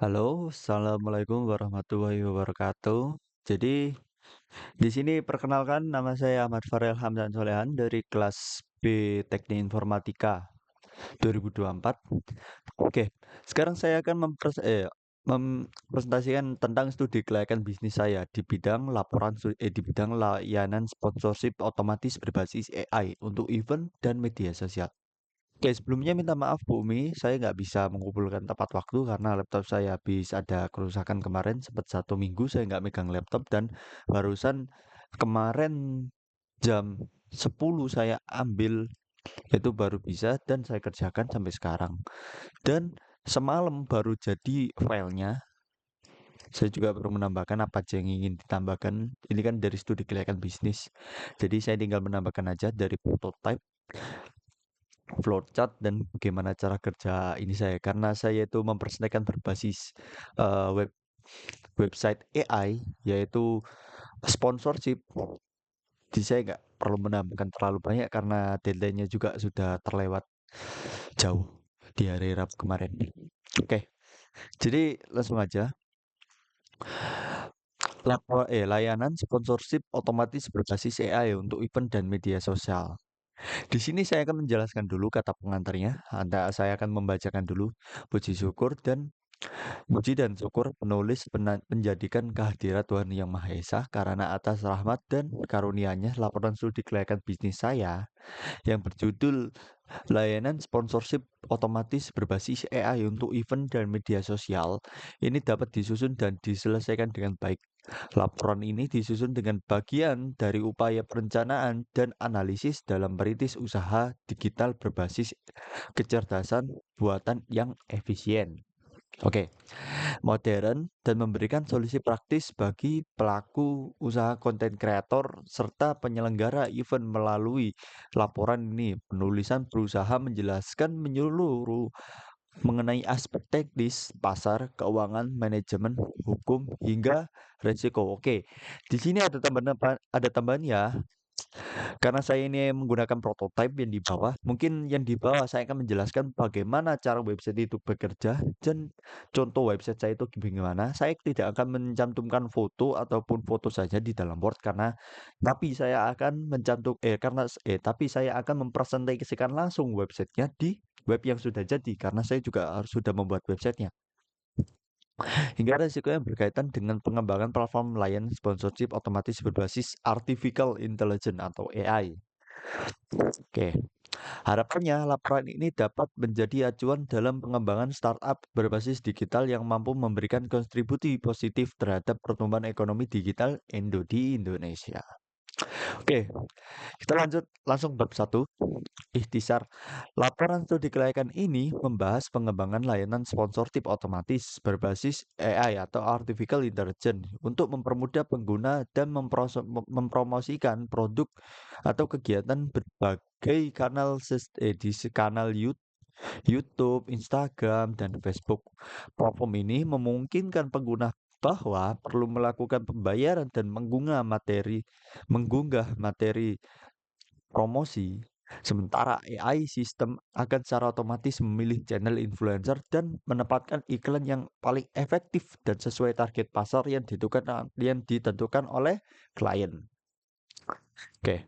Halo, assalamualaikum warahmatullahi wabarakatuh. Jadi di sini perkenalkan nama saya Ahmad Farel Hamdan Solehan dari kelas B Teknik Informatika 2024. Oke, sekarang saya akan mempresentasikan tentang studi kelayakan bisnis saya di bidang di bidang layanan sponsorship otomatis berbasis AI untuk event dan media sosial. Oke, sebelumnya minta maaf Bu Umi, saya nggak bisa mengumpulkan tepat waktu karena laptop saya habis ada kerusakan kemarin, sempat 1 minggu saya nggak megang laptop dan barusan kemarin jam 10 saya ambil, itu baru bisa dan saya kerjakan sampai sekarang. Dan semalam baru jadi filenya, saya juga baru menambahkan apa aja yang ingin ditambahkan. Ini kan dari studi kelayakan bisnis, jadi saya tinggal menambahkan aja dari prototype, flowchart dan bagaimana cara kerja ini saya karena saya itu mempresentasikan berbasis website AI yaitu sponsorship. Jadi saya nggak perlu menambahkan terlalu banyak karena deadline-nya juga sudah terlewat jauh di hari Rabu kemarin. Oke, jadi langsung aja. Layanan sponsorship otomatis berbasis AI untuk event dan media sosial. Di sini saya akan menjelaskan dulu kata pengantarnya. Saya akan membacakan dulu puji syukur dan puji dan syukur penulis menjadikan kehadirat Tuhan Yang Maha Esa karena atas rahmat dan karunia-Nya laporan studi kelayakan bisnis saya yang berjudul layanan sponsorship otomatis berbasis AI untuk event dan media sosial ini dapat disusun dan diselesaikan dengan baik. Laporan ini disusun dengan bagian dari upaya perencanaan dan analisis dalam merintis usaha digital berbasis kecerdasan buatan yang efisien. Oke, modern dan memberikan solusi praktis bagi pelaku usaha konten kreator serta penyelenggara event melalui laporan ini. Penulisan berusaha menjelaskan menyeluruh mengenai aspek teknis, pasar, keuangan, manajemen, hukum, hingga resiko. Oke, di sini ada tambahan ya. Karena saya ini menggunakan prototipe yang di bawah, mungkin yang di bawah saya akan menjelaskan bagaimana cara website itu bekerja dan contoh website saya itu bagaimana. Saya tidak akan mencantumkan foto ataupun foto saja di dalam Word tapi saya akan tapi saya akan mempresentasikan langsung websitenya di web yang sudah jadi karena saya juga harus sudah membuat websitenya. Hingga resiko yang berkaitan dengan pengembangan platform layanan sponsorship otomatis berbasis Artificial Intelligence atau AI. Oke, harapannya laporan ini dapat menjadi acuan dalam pengembangan startup berbasis digital yang mampu memberikan kontribusi positif terhadap pertumbuhan ekonomi digital di Indonesia. Oke, kita lanjut langsung bab 1. Ikhtisar. Laporan studi kelayakan ini membahas pengembangan layanan sponsorship otomatis berbasis AI atau Artificial Intelligence untuk mempermudah pengguna dan mempromosikan produk atau kegiatan berbagai kanal YouTube, Instagram, dan Facebook. Platform ini memungkinkan pengguna bahwa perlu melakukan pembayaran dan mengunggah materi promosi. Sementara AI sistem akan secara otomatis memilih channel influencer dan menempatkan iklan yang paling efektif dan sesuai target pasar yang ditentukan oleh klien. Oke,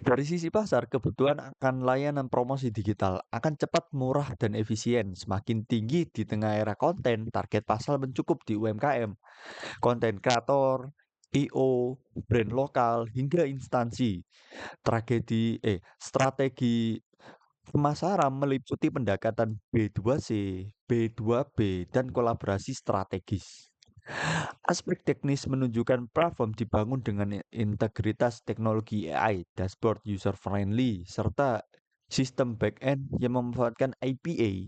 dari sisi pasar, kebutuhan akan layanan promosi digital akan cepat, murah, dan efisien. Semakin tinggi di tengah era konten, target pasar mencukup di UMKM, konten kreator, IO, brand lokal, hingga instansi. Strategi pemasaran meliputi pendekatan B2C, B2B, dan kolaborasi strategis. Aspek teknis menunjukkan platform dibangun dengan integritas teknologi AI, dashboard user-friendly, serta sistem back-end yang memanfaatkan API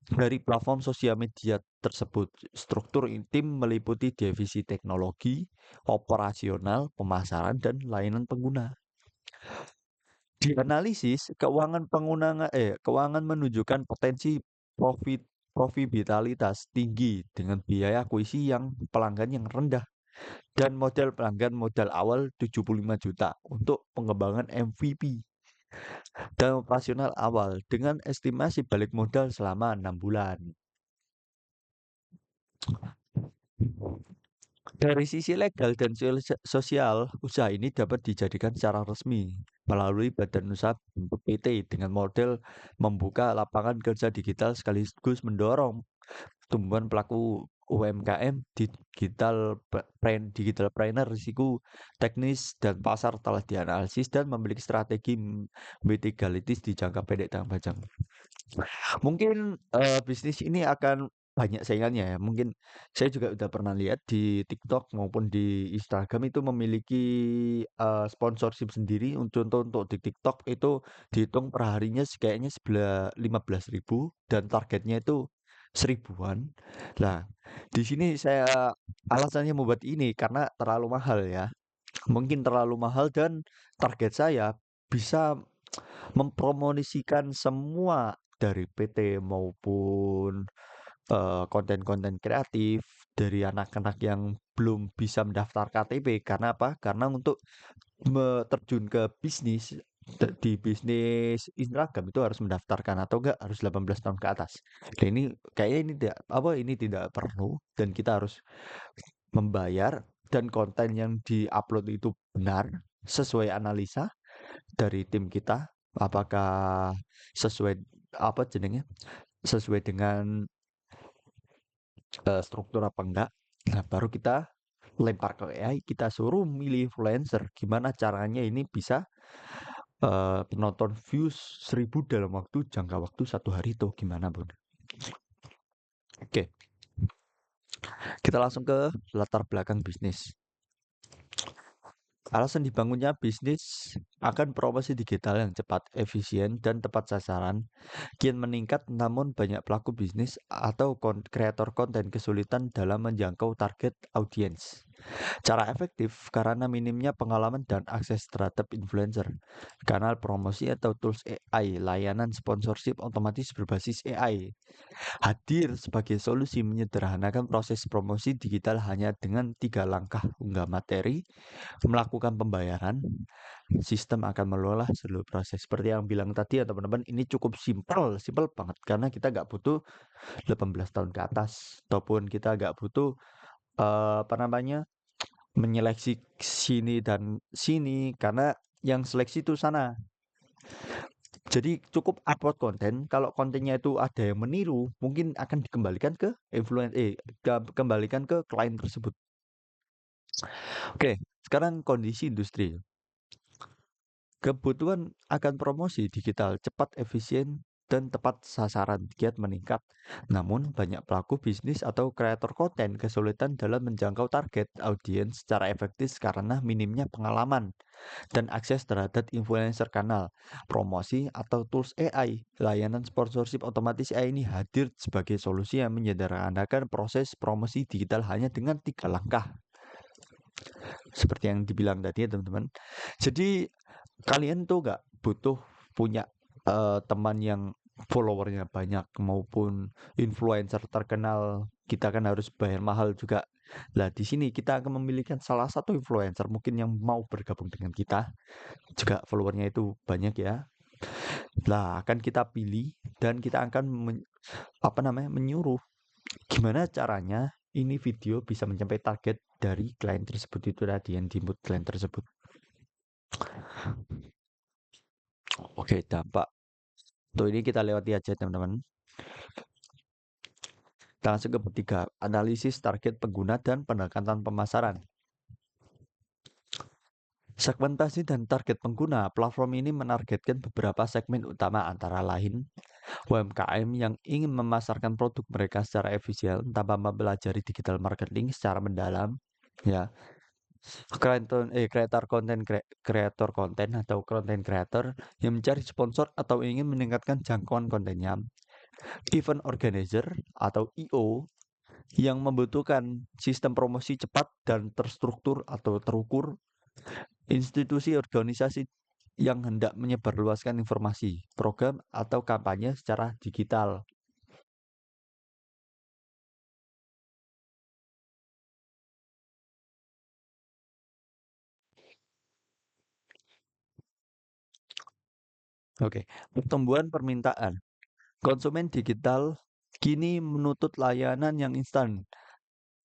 dari platform sosial media tersebut. Struktur tim meliputi divisi teknologi, operasional, pemasaran, dan layanan pengguna. Dianalisis, keuangan menunjukkan potensi profit profitabilitas tinggi dengan biaya akuisisi pelanggan yang rendah dan modal pelanggan modal awal 75 juta untuk pengembangan MVP dan operasional awal dengan estimasi balik modal selama 6 bulan. Dari sisi legal dan sosial, usaha ini dapat dijadikan secara resmi melalui badan usaha bentuk PT dengan model membuka lapangan kerja digital sekaligus mendorong tumbuhan pelaku UMKM digital trainer risiko teknis dan pasar telah dianalisis dan memiliki strategi mitigalitis di jangka pendek dan panjang. Mungkin, bisnis ini akan banyak saingannya ya. Mungkin saya juga udah pernah lihat di TikTok maupun di Instagram itu memiliki, sponsorship sendiri contoh untuk di TikTok itu dihitung per harinya kayaknya 15.000 dan targetnya itu seribuan. Nah, di sini saya alasannya membuat ini karena terlalu mahal ya. Mungkin terlalu mahal dan target saya bisa mempromosikan semua dari PT maupun, konten-konten kreatif dari anak-anak yang belum bisa mendaftar KTP. Karena apa? Karena untuk terjun ke bisnis, di bisnis Instagram itu harus mendaftarkan atau enggak harus 18 tahun ke atas. Dan ini kayaknya ini tidak apa, ini tidak perlu dan kita harus membayar dan konten yang di-upload itu benar, sesuai analisa dari tim kita, apakah sesuai apa jenenge, sesuai dengan, struktur apa enggak. Nah, baru kita lempar ke AI, kita suruh milih influencer, gimana caranya ini bisa, penonton views 1.000 dalam jangka waktu 1 hari itu gimana, Bun. Oke, kita langsung ke latar belakang bisnis. Alasan dibangunnya bisnis akan promosi digital yang cepat, efisien, dan tepat sasaran kian meningkat, namun banyak pelaku bisnis atau kreator konten kesulitan dalam menjangkau target audiens. Cara efektif karena minimnya pengalaman dan akses terhadap influencer. Kanal promosi atau tools AI, layanan sponsorship otomatis berbasis AI hadir sebagai solusi menyederhanakan proses promosi digital hanya dengan 3 langkah: unggah materi, melakukan pembayaran, sistem akan mengelola seluruh proses. Seperti yang bilang tadi ya teman-teman, ini cukup simpel, simpel banget karena kita nggak butuh 18 tahun ke atas ataupun kita nggak butuh apa namanya menyeleksi sini dan sini karena yang seleksi itu sana. Jadi cukup upload konten, kalau kontennya itu ada yang meniru, mungkin akan dikembalikan ke kembalikan ke klien tersebut. Oke, sekarang kondisi industri. Kebutuhan akan promosi digital cepat, efisien, dan tepat sasaran giat meningkat. Namun, banyak pelaku bisnis atau kreator konten kesulitan dalam menjangkau target audiens secara efektif karena minimnya pengalaman dan akses terhadap influencer kanal, promosi, atau tools AI. Layanan sponsorship otomatis AI ini hadir sebagai solusi yang menyederhanakan proses promosi digital hanya dengan 3 langkah. Seperti yang dibilang tadi ya teman-teman. Jadi kalian tuh nggak butuh punya teman yang followernya banyak maupun influencer terkenal. Kita kan harus bayar mahal juga. Lah di sini kita akan memilihkan salah satu influencer mungkin yang mau bergabung dengan kita, juga followernya itu banyak ya. Lah akan kita pilih dan kita akan apa namanya menyuruh gimana caranya ini video bisa mencapai target dari klien tersebut itu tadi yang diinput klien tersebut. Oke, dampak. Tuh ini kita lewati aja teman-teman. Kita langsung ke ketiga, analisis target pengguna dan pendekatan pemasaran. Segmentasi dan target pengguna, platform ini menargetkan beberapa segmen utama antara lain UMKM yang ingin memasarkan produk mereka secara efisien tanpa mempelajari digital marketing secara mendalam, ya. Kreator konten atau konten creator yang mencari sponsor atau ingin meningkatkan jangkauan kontennya. Event organizer atau IO yang membutuhkan sistem promosi cepat dan terstruktur atau terukur. Institusi organisasi yang hendak menyebarluaskan informasi, program, atau kampanye secara digital. Oke, pertumbuhan permintaan. Konsumen digital kini menuntut layanan yang instan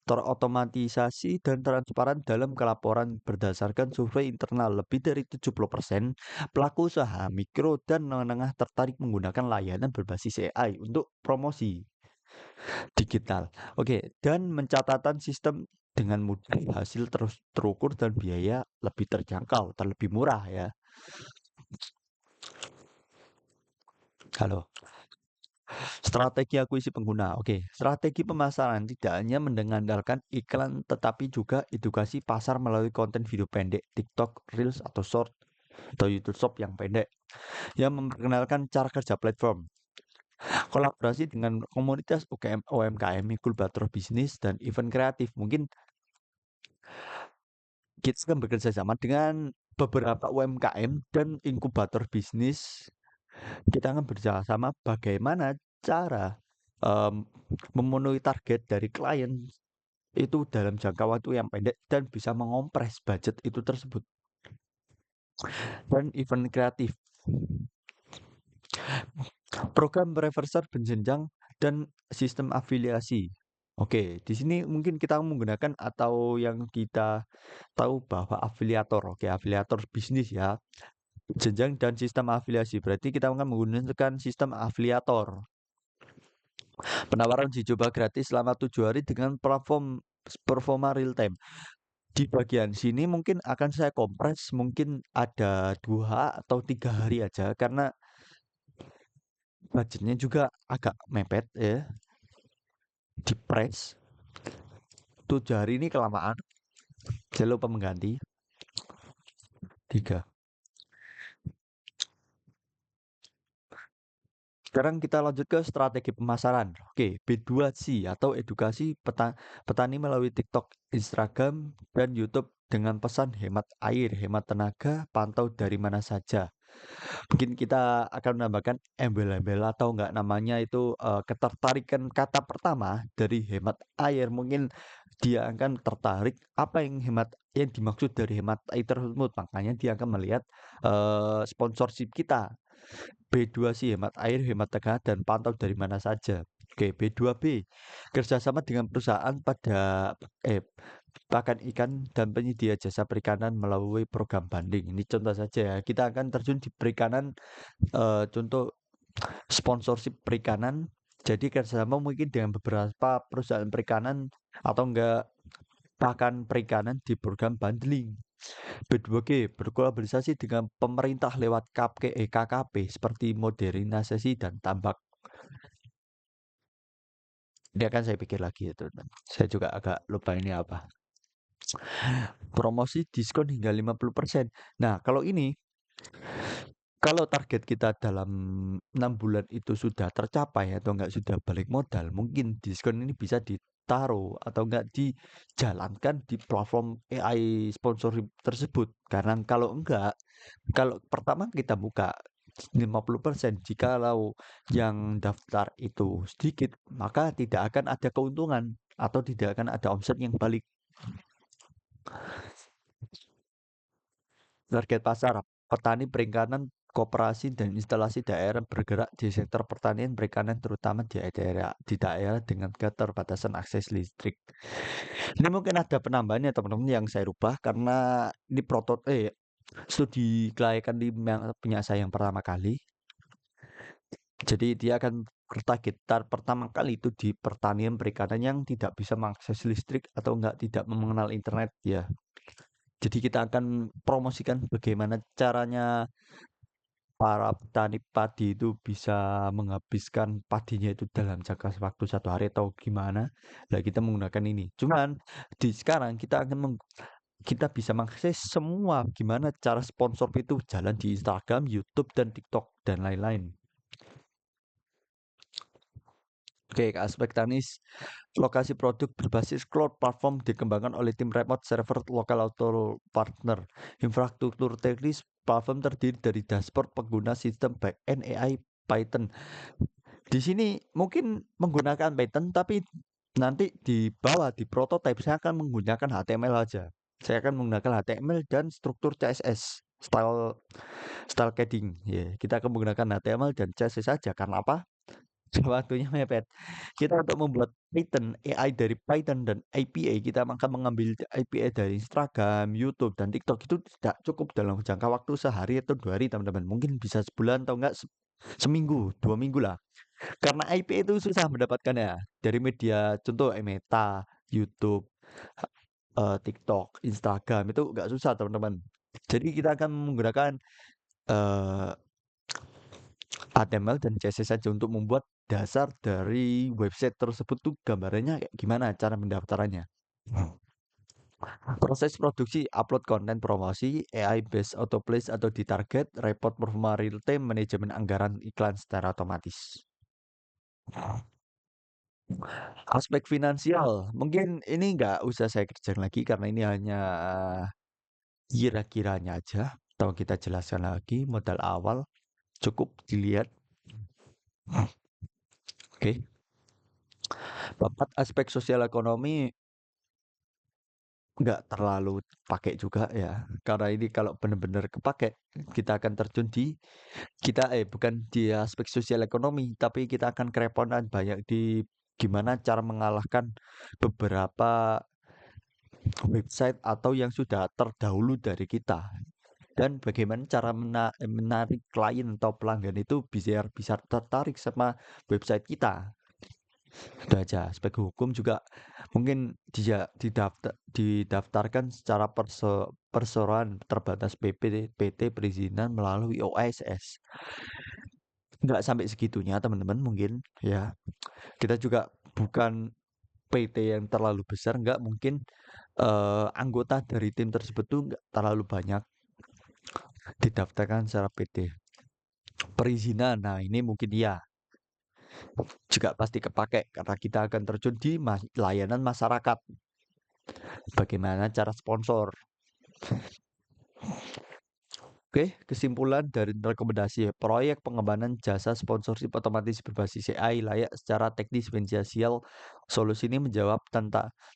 terotomatisasi dan transparan dalam kelaporan berdasarkan survei internal. Lebih dari 70% pelaku usaha mikro dan menengah tertarik menggunakan layanan berbasis AI untuk promosi digital. Oke, dan mencatatan sistem dengan mudah, hasil terus terukur dan biaya lebih terjangkau, terlebih murah ya. Halo. Strategi akuisisi pengguna. Oke, strategi pemasaran tidak hanya mengandalkan iklan tetapi juga edukasi pasar melalui konten video pendek, TikTok, Reels atau Short atau YouTube Shop yang pendek yang memperkenalkan cara kerja platform. Kolaborasi dengan komunitas UKM, UMKM, inkubator bisnis dan event kreatif. Mungkin kita akan bekerja sama dengan beberapa UMKM dan inkubator bisnis. Kita akan bekerja sama bagaimana cara em, memenuhi target dari klien itu dalam jangka waktu yang pendek dan bisa mengompres budget itu tersebut. Dan event kreatif, program reverser berjenjang dan sistem afiliasi. Oke, di sini mungkin kita menggunakan atau yang kita tahu bahwa afiliator. Oke, afiliator bisnis ya. Jenjang dan sistem afiliasi. Berarti kita akan menggunakan sistem afiliator. Penawaran uji coba gratis selama 7 hari dengan platform performa real time. Di bagian sini mungkin akan saya kompres mungkin ada 2 atau 3 hari aja karena budgetnya juga agak mepet ya. Di press 7 hari ini kelamaan. Saya lupa mengganti 3. Sekarang kita lanjut ke strategi pemasaran. Oke, B2C atau edukasi petani melalui TikTok, Instagram, dan YouTube dengan pesan hemat air, hemat tenaga, pantau dari mana saja. Mungkin kita akan menambahkan embel-embel atau enggak namanya itu ketertarikan kata pertama dari hemat air. Mungkin dia akan tertarik apa yang yang dimaksud dari hemat air tersebut. Makanya dia akan melihat sponsorship kita. B2C hemat air, hemat tenaga, dan pantau dari mana saja. Oke, B2B kerjasama dengan perusahaan pakan ikan dan penyedia jasa perikanan melalui program banding. Ini contoh saja ya. Kita akan terjun di perikanan, contoh sponsorship perikanan. Jadi kerjasama mungkin dengan beberapa perusahaan perikanan atau enggak pakan perikanan di program bundling. B2G berkolaborasi dengan pemerintah lewat KKP seperti modernisasi dan tambak. Ini akan saya pikir lagi itu. Saya juga agak lupa ini apa. Promosi diskon hingga 50%. Nah, kalau target kita dalam 6 bulan itu sudah tercapai atau enggak sudah balik modal, mungkin diskon ini bisa ditaruh atau enggak dijalankan di platform AI sponsorship tersebut. Karena kalau pertama kita buka 50%, jikalau yang daftar itu sedikit, maka tidak akan ada keuntungan atau tidak akan ada omset yang balik. Target pasar, petani perikanan, koperasi dan instalasi daerah bergerak di sektor pertanian perikanan terutama di daerah dengan keterbatasan akses listrik. Ini mungkin ada penambahannya teman-teman yang saya rubah karena ini studi kelayakan punya saya yang pertama kali. Jadi dia akan target pertama kali itu di pertanian perikanan yang tidak bisa mengakses listrik atau enggak tidak mengenal internet ya. Jadi kita akan promosikan bagaimana caranya para petani padi itu bisa menghabiskan padinya itu dalam jangka waktu 1 hari atau gimana. Nah, kita menggunakan ini. Cuman di sekarang kita bisa mengakses semua gimana cara sponsor itu jalan di Instagram, YouTube, dan TikTok dan lain-lain. Oke, ke aspek teknis, lokasi produk berbasis cloud platform dikembangkan oleh tim remote server lokal atau partner. Infrastruktur teknis platform terdiri dari dashboard pengguna sistem backend AI Python. Di sini mungkin menggunakan Python, tapi nanti di bawah di prototype saya akan menggunakan HTML aja. Saya akan menggunakan HTML dan struktur CSS, style style coding. Ya, kita akan menggunakan HTML dan CSS saja. Karena apa? Waktunya mepet. Kita untuk membuat Python, AI dari Python dan API, kita akan mengambil API dari Instagram, YouTube, dan TikTok itu tidak cukup dalam jangka waktu sehari atau 2 hari, teman-teman. Mungkin bisa sebulan atau enggak seminggu, 2 minggu lah. Karena API itu susah mendapatkannya dari media contoh Meta, YouTube, TikTok, Instagram itu enggak susah, teman-teman. Jadi kita akan menggunakan eh, HTML dan CSS saja untuk membuat dasar dari website tersebut tuh gambarannya kayak gimana cara mendaftarannya. Proses produksi, upload konten promosi, AI based autoplace atau di target, report performa real time, manajemen anggaran iklan secara otomatis. Aspek finansial, mungkin ini nggak usah saya kerjakan lagi karena ini hanya kira-kiranya aja. Atau kita jelaskan lagi modal awal cukup dilihat. Oke. Keempat, aspek sosial ekonomi nggak terlalu pakai juga ya. Karena ini kalau benar-benar kepakai, kita akan terjun di bukan di aspek sosial ekonomi, tapi kita akan kerepotan banyak di gimana cara mengalahkan beberapa website atau yang sudah terdahulu dari kita. Dan bagaimana cara menarik klien atau pelanggan itu biar bisa tertarik sama website kita. Itu aja. Aspek hukum juga mungkin dia didaftarkan secara perseroan terbatas PT perizinan melalui OSS. Nggak sampai segitunya teman-teman mungkin ya. Kita juga bukan PT yang terlalu besar, nggak mungkin anggota dari tim tersebut tuh nggak terlalu banyak didaftarkan secara PT. Perizinan, nah ini mungkin iya juga pasti kepakai karena kita akan terjun di layanan masyarakat. Bagaimana cara sponsor? Oke, kesimpulan dari rekomendasi proyek pengembangan jasa sponsorship otomatis berbasis AI layak secara teknis finansial. Solusi ini menjawab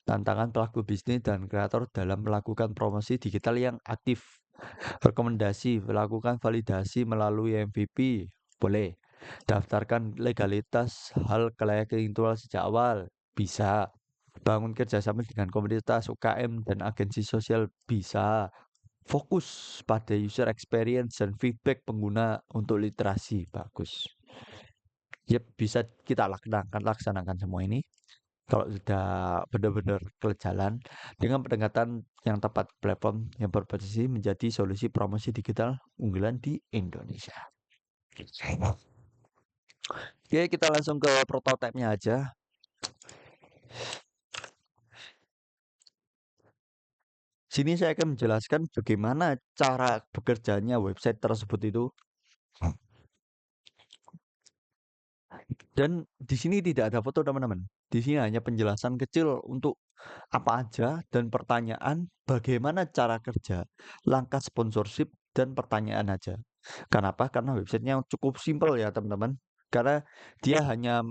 tantangan pelaku bisnis dan kreator dalam melakukan promosi digital yang aktif. Rekomendasi, melakukan validasi melalui MVP. Boleh. Daftarkan legalitas hal kelayakan intelektual sejak awal. Bisa. Bangun kerjasama dengan komunitas UKM dan agensi sosial. Bisa. Fokus pada user experience dan feedback pengguna untuk literasi. Bagus. Yep, bisa kita laksanakan semua ini. Kalau sudah benar-benar ke jalan dengan pendekatan yang tepat platform yang berposisi menjadi solusi promosi digital unggulan di Indonesia. Oke, kita langsung ke prototipe-nya aja. Sini saya akan menjelaskan bagaimana cara bekerjanya website tersebut itu. Dan di sini tidak ada foto, teman-teman. Di sini hanya penjelasan kecil untuk apa aja dan pertanyaan bagaimana cara kerja, langkah sponsorship dan pertanyaan aja. Kenapa? Karena websitenya cukup simpel ya, teman-teman. Karena dia hanya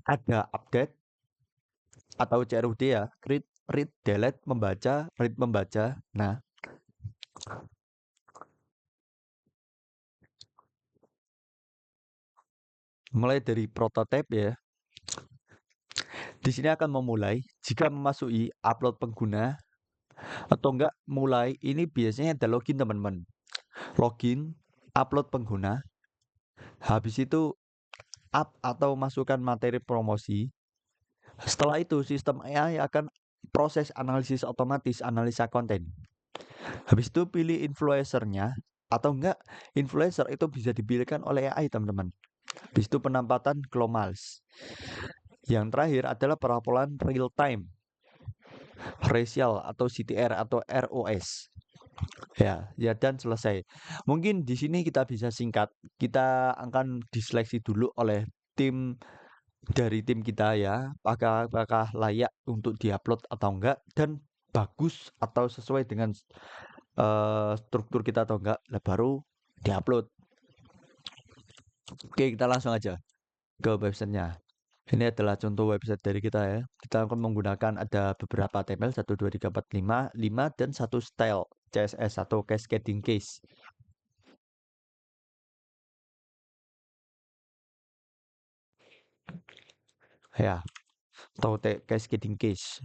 ada update atau CRUD ya, read, delete, membaca, read, membaca. Nah, mulai dari prototipe ya. Di sini akan memulai jika memasuki upload pengguna atau enggak mulai ini biasanya ada login teman-teman. Login, upload pengguna, habis itu up atau masukkan materi promosi. Setelah itu sistem AI akan proses analisis otomatis analisa konten. Habis itu pilih influencernya atau enggak influencer itu bisa dipilihkan oleh AI teman-teman. Habis itu penempatan globals. Yang terakhir adalah pelaporan real time, racial atau CTR atau ROS. Ya, ya dan selesai. Mungkin di sini kita bisa singkat. Kita akan diseleksi dulu oleh tim dari tim kita ya, apakah layak untuk diupload atau enggak dan bagus atau sesuai dengan struktur kita atau enggak, lah baru diupload. Oke, kita langsung aja ke websitenya. Ini adalah contoh website dari kita ya. Kita akan menggunakan ada beberapa HTML 1, 2, 3, 4, 5 dan satu style CSS atau cascading case. ya, atau cascading case.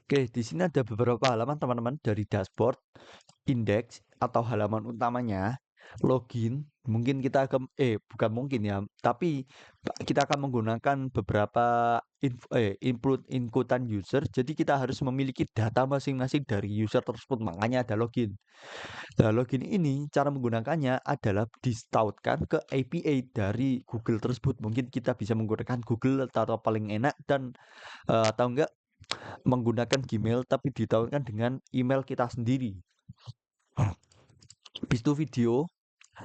Oke, di sini ada beberapa halaman teman-teman dari dashboard, indeks atau halaman utamanya, login. Mungkin kita akan bukan mungkin ya, tapi kita akan menggunakan beberapa inputan user. Jadi kita harus memiliki data masing-masing dari user tersebut, makanya ada login. Nah, login ini cara menggunakannya adalah distautkan ke API dari Google tersebut. Mungkin kita bisa menggunakan Google atau paling enak dan atau enggak menggunakan Gmail tapi ditautkan dengan email kita sendiri. Habis itu video,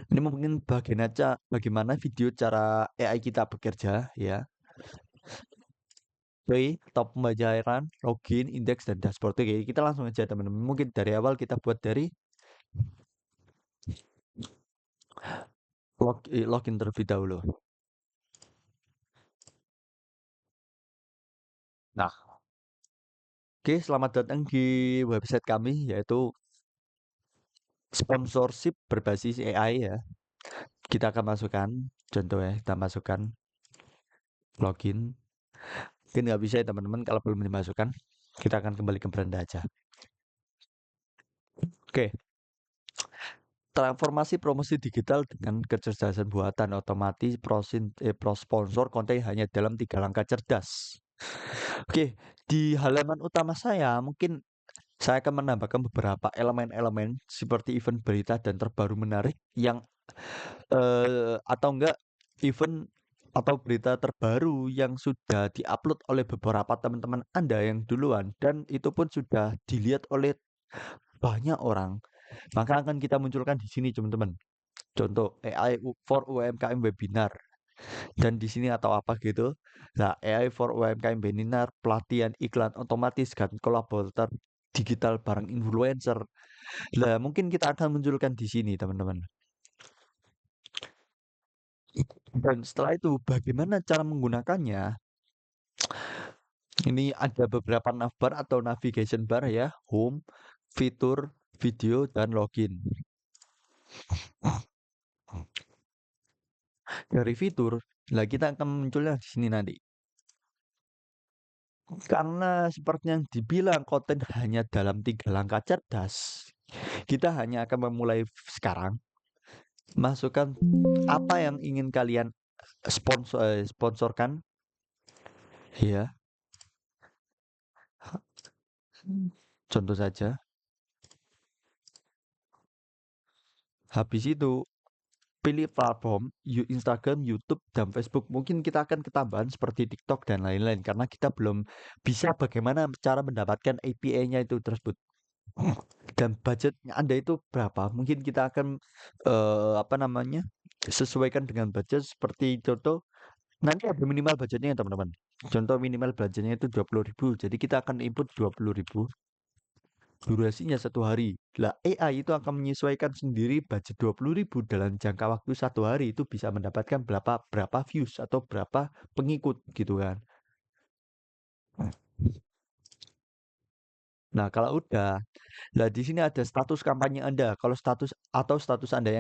ini mungkin bagian aja bagaimana video cara AI kita bekerja ya. Oke, top pembelajaran, login, indeks, dan dashboard. Oke, kita langsung aja teman-teman. Mungkin dari awal kita buat dari login terlebih dahulu. Nah, oke, selamat datang di website kami yaitu sponsorship berbasis AI ya. Kita akan masukkan contoh ya, kita masukkan login. Mungkin nggak bisa ya teman-teman kalau belum dimasukkan. Kita akan kembali ke beranda aja. Oke, transformasi promosi digital dengan kecerdasan buatan otomatis pro sponsor konten hanya dalam 3 langkah cerdas. Oke, di halaman utama saya mungkin saya akan menambahkan beberapa elemen-elemen seperti event berita dan terbaru menarik yang atau enggak event atau berita terbaru yang sudah diupload oleh beberapa teman-teman Anda yang duluan dan itu pun sudah dilihat oleh banyak orang. Maka akan kita munculkan di sini teman-teman. Contoh AI for UMKM webinar dan di sini atau apa gitu. Nah, AI for UMKM webinar, pelatihan iklan otomatis dan kolaborator digital bareng influencer. Nah, mungkin kita akan munculkan di sini teman-teman. Dan setelah itu bagaimana cara menggunakannya? Ini ada beberapa navbar atau navigation bar ya, home, fitur, video, dan login. Dari fitur, lah kita akan munculnya di sini nanti. Karena seperti yang dibilang konten hanya dalam 3 langkah cerdas, kita hanya akan memulai sekarang. Masukkan apa yang ingin kalian sponsorkan, ya. Contoh saja. Habis itu pilih platform Instagram, YouTube, dan Facebook. Mungkin kita akan ketambahan seperti TikTok dan lain-lain karena kita belum bisa bagaimana cara mendapatkan API-nya itu tersebut. Dan budgetnya Anda itu berapa? Mungkin kita akan apa namanya? Sesuaikan dengan budget seperti contoh nanti ada minimal budgetnya ya teman-teman. Contoh minimal budgetnya itu 20.000. Jadi kita akan input 20.000. Durasinya 1 hari. Lah AI itu akan menyesuaikan sendiri budget 20.000 dalam jangka waktu 1 hari itu bisa mendapatkan berapa berapa views atau berapa pengikut gitu kan. Nah, kalau udah, lah di sini ada status kampanye Anda. Kalau status Anda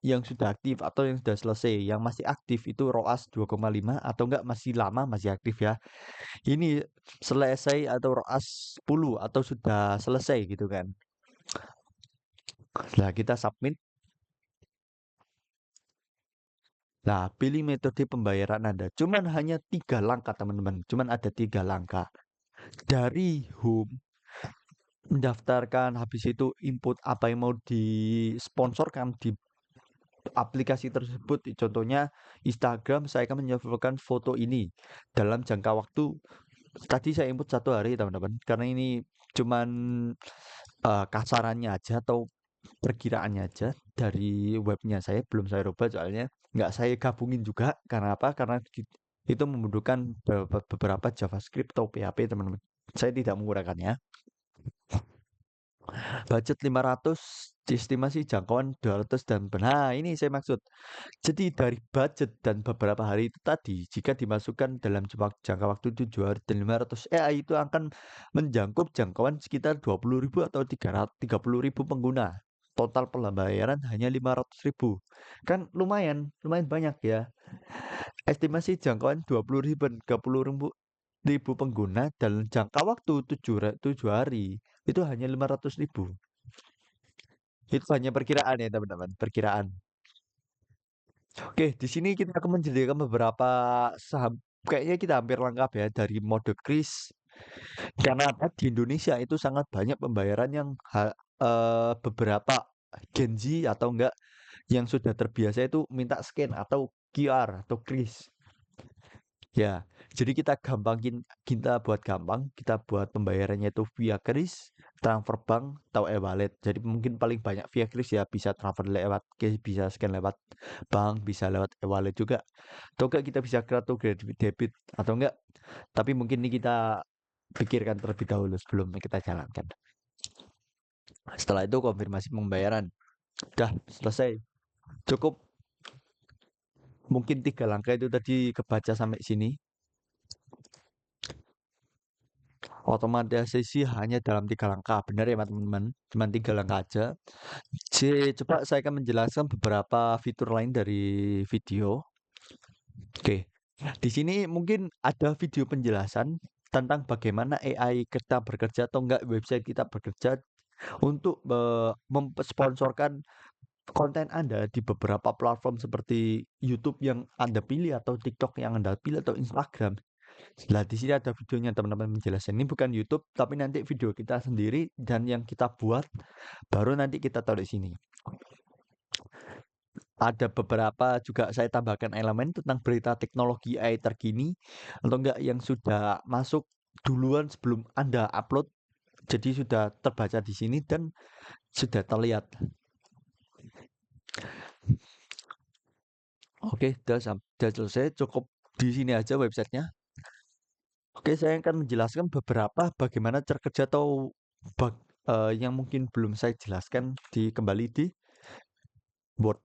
yang sudah aktif atau yang sudah selesai, yang masih aktif itu ROAS 2,5 atau enggak masih lama masih aktif ya. Ini selesai atau ROAS 10 atau sudah selesai gitu kan. Nah, kita submit. Nah, pilih metode pembayaran Anda. Cuman hanya 3 langkah, teman-teman. Cuman ada 3 langkah. Dari home, mendaftarkan, habis itu input apa yang mau disponsorkan di aplikasi tersebut. Contohnya Instagram, saya akan menyampaikan foto ini dalam jangka waktu. Tadi saya input 1 hari, teman-teman. Karena ini cuman kasarannya aja atau perkiraannya aja dari webnya saya belum saya rubah soalnya nggak saya gabungin juga karena apa karena itu membutuhkan beberapa JavaScript atau PHP teman-teman saya tidak menggunakannya budget 500 estimasi jangkauan 200 dan benar ini saya maksud jadi dari budget dan beberapa hari itu tadi jika dimasukkan dalam jangka waktu 7 hari dan 500 AI itu akan menjangkau jangkauan sekitar 20.000 atau 30.000 pengguna total pembayaran hanya 500.000. Kan lumayan, lumayan banyak ya. Estimasi jangkauan 20.000 dan 30.000 pengguna dalam jangka waktu 7 hari. Itu hanya 500.000. Itu hanya perkiraan ya teman-teman, perkiraan. Oke, di sini kita akan menjadikan beberapa saham. Kayaknya kita hampir lengkap ya dari mode kris. Karena apa? Di Indonesia itu sangat banyak pembayaran yang beberapa Gen Z atau enggak yang sudah terbiasa itu minta scan atau QR atau kris. Ya, jadi kita buat gampang, kita buat pembayarannya itu via kris, transfer bank, atau e-wallet. Jadi mungkin paling banyak via kris ya, bisa transfer lewat kris, bisa scan lewat bank, bisa lewat e-wallet juga. Atau enggak kita bisa kartu kredit debit atau enggak. Tapi mungkin ini kita pikirkan terlebih dahulu sebelum kita jalankan. Setelah itu konfirmasi pembayaran. Udah selesai. Cukup. Mungkin 3 langkah itu tadi kebaca sampai sini. Otomatisasi hanya dalam 3 langkah. Benar ya teman-teman? Cuma 3 langkah aja. Coba saya akan menjelaskan beberapa fitur lain dari video. Oke. Di sini mungkin ada video penjelasan tentang bagaimana AI kita bekerja atau enggak website kita bekerja untuk memsponsorkan konten Anda di beberapa platform seperti YouTube yang Anda pilih atau TikTok yang Anda pilih atau Instagram. Nah, di sini ada videonya teman-teman menjelaskan. Ini bukan YouTube, tapi nanti video kita sendiri dan yang kita buat baru nanti kita taruh di sini. Ada beberapa juga saya tambahkan elemen tentang berita teknologi AI terkini atau enggak yang sudah masuk duluan sebelum Anda upload. Jadi sudah terbaca di sini dan sudah terlihat. Oke, sudah selesai. Cukup di sini aja websitenya. Oke, saya akan menjelaskan beberapa bagaimana cara kerja atau yang mungkin belum saya jelaskan kembali di Word.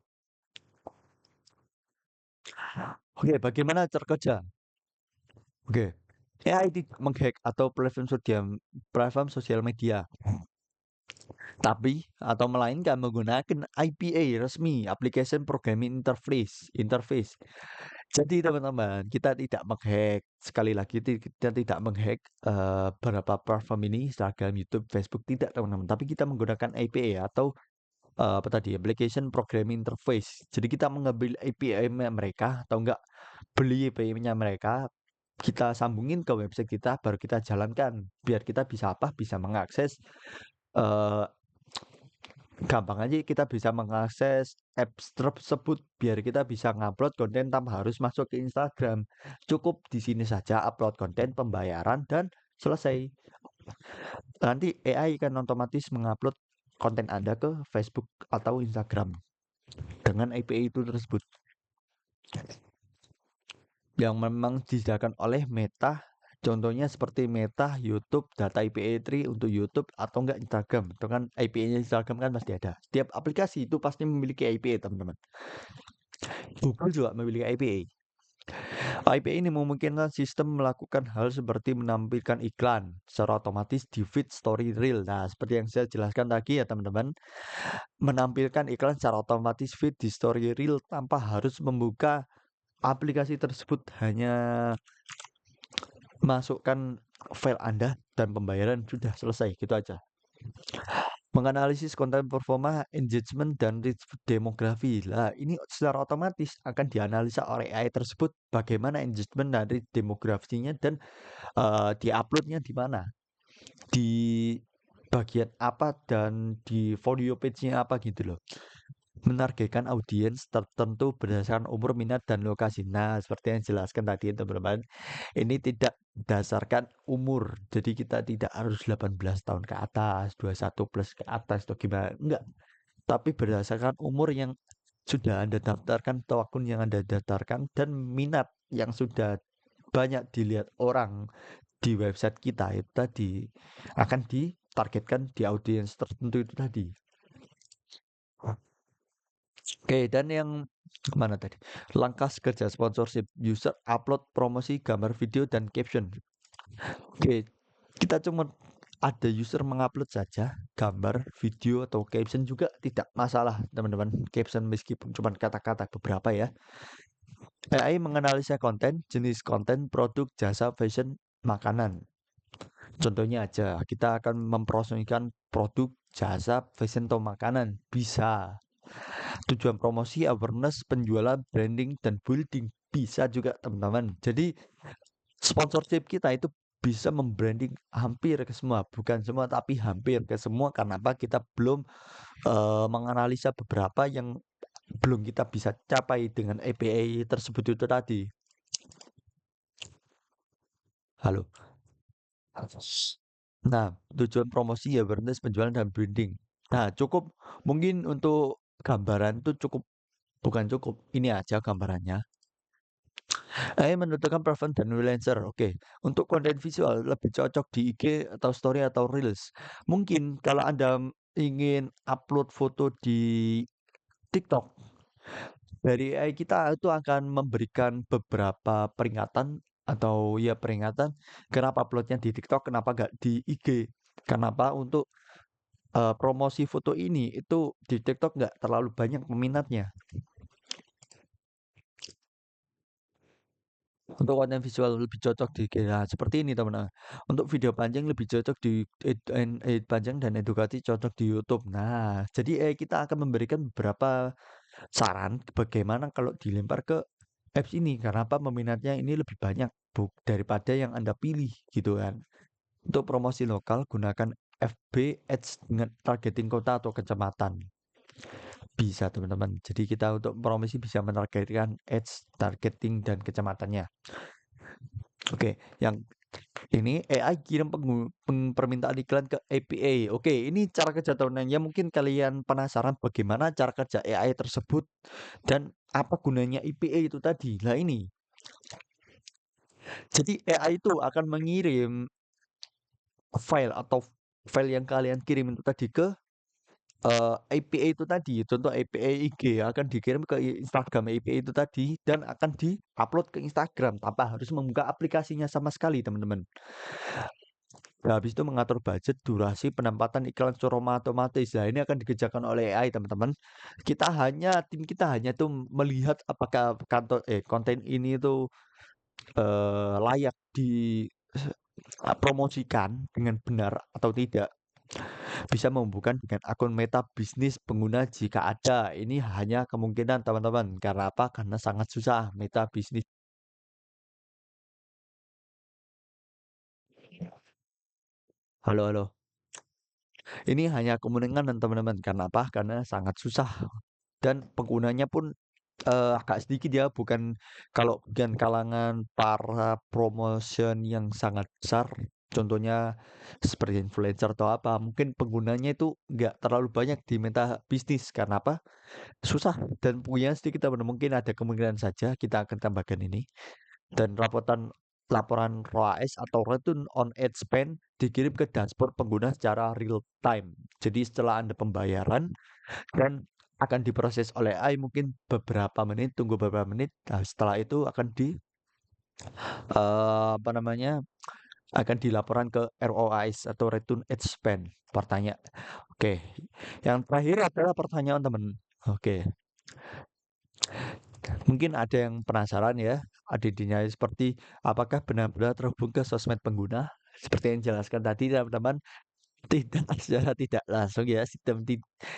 Oke, bagaimana cara kerja? Oke, AI tidak menghack atau platform sosial media, tapi atau melainkan menggunakan IPA resmi, Application Programming Interface. Jadi teman-teman, kita tidak menghack. Sekali lagi, kita tidak menghack beberapa platform ini, Instagram, YouTube, Facebook, tidak teman-teman. Tapi kita menggunakan API atau apa tadi, Application Programming Interface. Jadi kita mengambil API-nya mereka atau enggak beli API-nya mereka, kita sambungin ke website kita, baru kita jalankan. Biar kita bisa apa? Bisa mengakses eh, gampang aja kita bisa mengakses apps tersebut biar kita bisa ngupload konten tanpa harus masuk ke Instagram. Cukup di sini saja upload konten pembayaran dan selesai. Nanti AI kan otomatis mengupload konten Anda ke Facebook atau Instagram dengan API itu tersebut yang memang disediakan oleh Meta. Contohnya seperti Meta, YouTube, data IPA3 untuk YouTube atau enggak Instagram. Itu kan IPA-nya Instagram kan pasti ada. Setiap aplikasi itu pasti memiliki IPA, teman-teman. Google juga memiliki IPA. IPA ini memungkinkan sistem melakukan hal seperti menampilkan iklan secara otomatis di feed story reel. Nah, seperti yang saya jelaskan tadi ya, teman-teman. Menampilkan iklan secara otomatis feed di story reel tanpa harus membuka aplikasi tersebut, hanya masukkan file Anda dan pembayaran sudah selesai, gitu aja. Menganalisis konten performa, engagement, dan reach demografi. Lah, ini secara otomatis akan dianalisa oleh AI tersebut bagaimana engagement dan reach demografinya dan diuploadnya di mana, di bagian apa dan di folio page-nya apa gitu loh. Menargetkan audiens tertentu berdasarkan umur, minat, dan lokasi. Nah, seperti yang jelaskan tadi teman-teman, ini tidak berdasarkan umur. Jadi kita tidak harus 18 tahun ke atas, 21 plus ke atas atau gimana. Enggak. Tapi berdasarkan umur yang sudah Anda daftarkan atau akun yang Anda daftarkan dan minat yang sudah banyak dilihat orang di website kita itu tadi akan ditargetkan di audiens tertentu itu tadi. Oke, dan yang mana tadi? Langkah kerja sponsorship, user upload promosi gambar video dan caption. Oke, kita cuma ada user mengupload saja gambar, video, atau caption juga tidak masalah, teman-teman. Caption meskipun cuma kata-kata beberapa ya. AI menganalisa konten, jenis konten, produk, jasa, fashion, makanan. Contohnya aja, kita akan mempromosikan produk, jasa, fashion, atau makanan. Bisa. Tujuan promosi, awareness, penjualan, branding, dan building. Bisa juga, teman-teman. Jadi, sponsorship kita itu bisa membranding hampir ke semua, bukan semua tapi hampir ke semua. Karena apa? Kita belum menganalisa beberapa yang belum kita bisa capai dengan API tersebut itu tadi. Halo. Nah, tujuan promosi, awareness, penjualan, dan branding. Nah, cukup mungkin untuk gambaran itu cukup, bukan cukup. Ini aja gambarannya. Menentukan preference dan freelancer. Oke, untuk konten visual lebih cocok di IG atau story atau reels. Mungkin kalau Anda ingin upload foto di TikTok, dari AI kita itu akan memberikan beberapa peringatan atau ya peringatan kenapa uploadnya di TikTok, kenapa nggak di IG. Kenapa untuk promosi foto ini itu di TikTok nggak terlalu banyak peminatnya. Untuk konten visual lebih cocok di nah, seperti ini teman-teman. Untuk video panjang lebih cocok di panjang dan edukatif cocok di YouTube. Nah, jadi kita akan memberikan beberapa saran bagaimana kalau dilempar ke apps ini. Karena apa peminatnya ini lebih banyak daripada yang Anda pilih gitu kan. Untuk promosi lokal gunakan FB Ads dengan targeting kota atau kecamatan. Bisa teman-teman. Jadi kita untuk promosi bisa menargetkan ads, targeting dan kecamatannya. Oke, yang ini AI kirim permintaan iklan ke APA. Oke, ini cara kerja tahunannya. Mungkin kalian penasaran bagaimana cara kerja AI tersebut dan apa gunanya APA itu tadi. Nah ini, jadi AI itu akan mengirim file atau file yang kalian kirim itu tadi ke APA itu tadi. Contoh APA IG akan dikirim ke Instagram APA itu tadi dan akan di-upload ke Instagram tanpa harus membuka aplikasinya sama sekali, teman-teman. Nah, habis itu mengatur budget, durasi, penempatan iklan secara otomatis. Nah, ini akan dikerjakan oleh AI, teman-teman. Tim kita hanya tuh melihat apakah konten ini tuh layak dipromosikan dengan benar atau tidak. Bisa menghubungkan dengan akun meta bisnis pengguna jika ada. Ini hanya kemungkinan, teman-teman. Karena apa? Karena sangat susah meta bisnis. Halo, halo. Ini hanya kemungkinan, teman-teman. Karena apa? Karena sangat susah dan penggunanya pun agak sedikit ya, bukan kalangan para promotion yang sangat besar, contohnya seperti influencer atau apa, mungkin penggunanya itu nggak terlalu banyak di meta bisnis. Karena apa? Susah dan punya sedikit teman. Mungkin ada kemungkinan saja kita akan tambahkan ini. Dan laporan ROAS atau Return on Ad Spend dikirim ke dashboard pengguna secara real time. Jadi setelah Anda pembayaran dan akan diproses oleh AI mungkin beberapa menit, tunggu beberapa menit. Nah, setelah itu akan apa namanya? Akan dilaporkan ke ROAS atau Return on Ad Spend. Pertanyaan. Oke. Yang terakhir adalah pertanyaan teman. Oke. Mungkin ada yang penasaran ya, adanya seperti apakah benar-benar terhubung ke sosmed pengguna? Seperti yang dijelaskan tadi teman-teman, tidak, secara tidak langsung ya,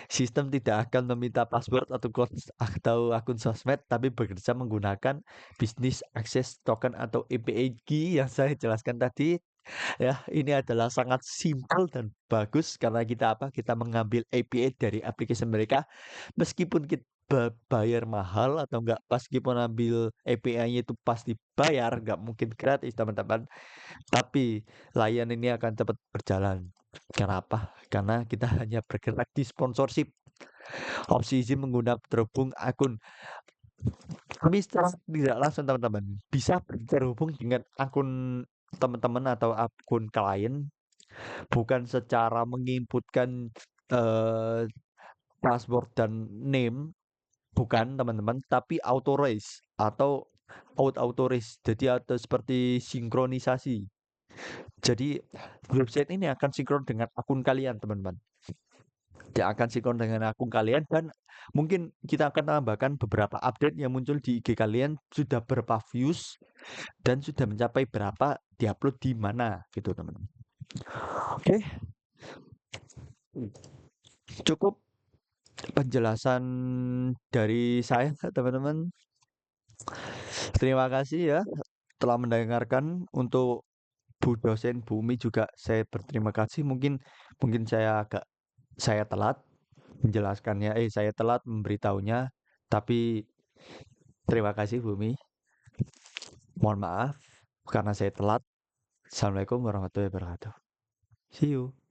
sistem tidak akan meminta password atau akun sosmed, tapi bekerja menggunakan Business Access Token atau API yang saya jelaskan tadi. Ya, ini adalah sangat simpel dan bagus karena kita apa? Kita mengambil API dari aplikasi mereka, meskipun kita bayar mahal atau enggak, meskipun ambil API-nya itu pasti bayar, nggak mungkin gratis teman-teman. Tapi layanan ini akan cepat berjalan. Kenapa? Karena kita hanya bergerak di sponsorship. Opsi izin menggunakan terhubung akun. Tapi secara tidak langsung teman-teman bisa terhubung dengan akun teman-teman atau akun klien, bukan secara menginputkan eh, password dan name, bukan teman-teman, tapi authorize atau out authorize. Jadi ada seperti sinkronisasi. Jadi grup chat ini akan sinkron dengan akun kalian, teman-teman. Dia akan sinkron dengan akun kalian dan mungkin kita akan tambahkan beberapa update yang muncul di IG kalian sudah berapa views dan sudah mencapai berapa diupload di mana gitu, teman-teman. Oke, cukup penjelasan dari saya, teman-teman. Terima kasih ya telah mendengarkan. Untuk Bu dosen Bumi juga saya berterima kasih. Mungkin mungkin saya telat menjelaskannya, saya telat memberitahunya, tapi terima kasih Bumi. Mohon maaf karena saya telat. Assalamualaikum warahmatullahi wabarakatuh. See you.